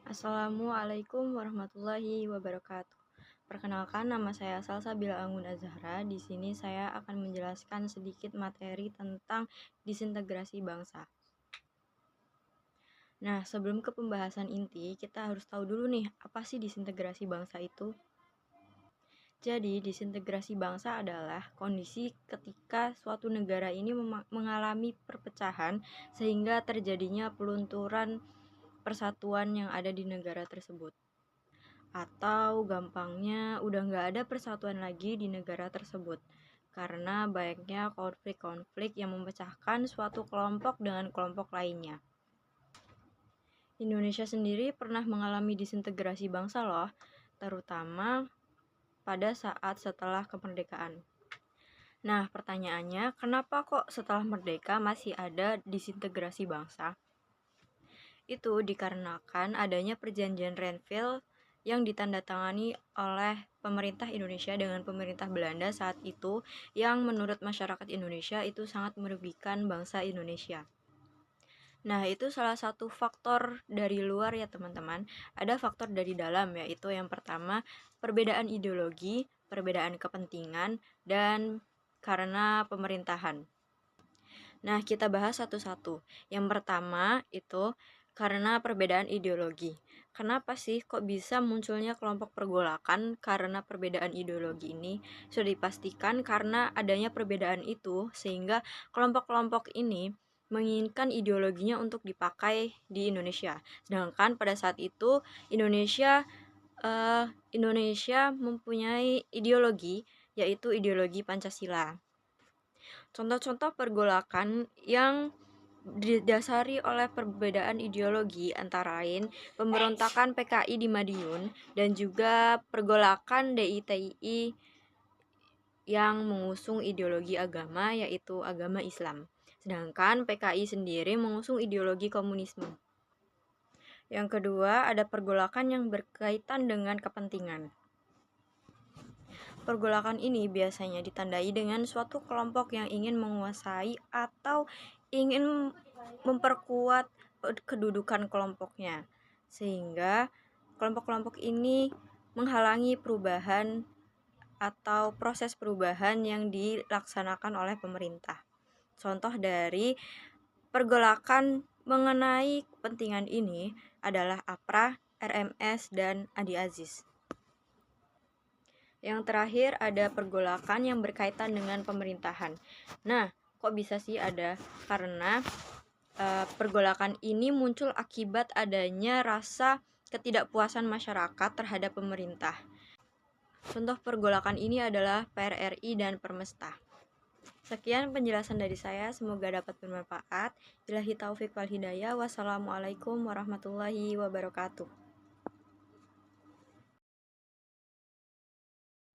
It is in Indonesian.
Assalamualaikum warahmatullahi wabarakatuh. Perkenalkan, nama saya Salsabila Anggun Azahra. Di sini saya akan menjelaskan sedikit materi tentang disintegrasi bangsa. Nah, sebelum ke pembahasan inti, kita harus tahu dulu nih, apa sih disintegrasi bangsa itu? Jadi, disintegrasi bangsa adalah kondisi ketika suatu negara ini mengalami perpecahan sehingga terjadinya pelunturan persatuan yang ada di negara tersebut. Atau gampangnya udah nggak ada persatuan lagi di negara tersebut karena banyaknya konflik-konflik yang memecahkan suatu kelompok dengan kelompok lainnya. Indonesia sendiri pernah mengalami disintegrasi bangsa loh, terutama pada saat setelah kemerdekaan. Nah, pertanyaannya, kenapa kok setelah merdeka masih ada disintegrasi bangsa? Itu dikarenakan adanya perjanjian Renville yang ditandatangani oleh pemerintah Indonesia dengan pemerintah Belanda saat itu, yang menurut masyarakat Indonesia itu sangat merugikan bangsa Indonesia. Nah, itu salah satu faktor dari luar ya teman-teman. Ada faktor dari dalam, yaitu yang pertama perbedaan ideologi, perbedaan kepentingan, dan karena pemerintahan. Nah, kita bahas satu-satu. Yang pertama itu karena perbedaan ideologi. Kenapa sih kok bisa munculnya kelompok pergolakan karena perbedaan ideologi ini? Sudah dipastikan karena adanya perbedaan itu sehingga kelompok-kelompok ini menginginkan ideologinya untuk dipakai di Indonesia. Sedangkan pada saat itu Indonesia mempunyai ideologi, yaitu ideologi Pancasila. Contoh-contoh pergolakan yang didasari oleh perbedaan ideologi antara lain pemberontakan PKI di Madiun dan juga pergolakan DITII yang mengusung ideologi agama, yaitu agama Islam. Sedangkan PKI sendiri mengusung ideologi komunisme. Yang kedua, ada pergolakan yang berkaitan dengan kepentingan. Pergolakan ini biasanya ditandai dengan suatu kelompok yang ingin menguasai atau ingin memperkuat kedudukan kelompoknya, sehingga kelompok-kelompok ini menghalangi perubahan atau proses perubahan yang dilaksanakan oleh pemerintah. Contoh dari pergolakan mengenai kepentingan ini adalah APRA, RMS, dan Adi Aziz. Yang terakhir ada pergolakan yang berkaitan dengan pemerintahan. Nah, kok bisa sih ada? Karena pergolakan ini muncul akibat adanya rasa ketidakpuasan masyarakat terhadap pemerintah. Contoh pergolakan ini adalah PRRI dan Permesta. Sekian penjelasan dari saya, semoga dapat bermanfaat. Billahi taufik wal hidayah. Wassalamualaikum warahmatullahi wabarakatuh.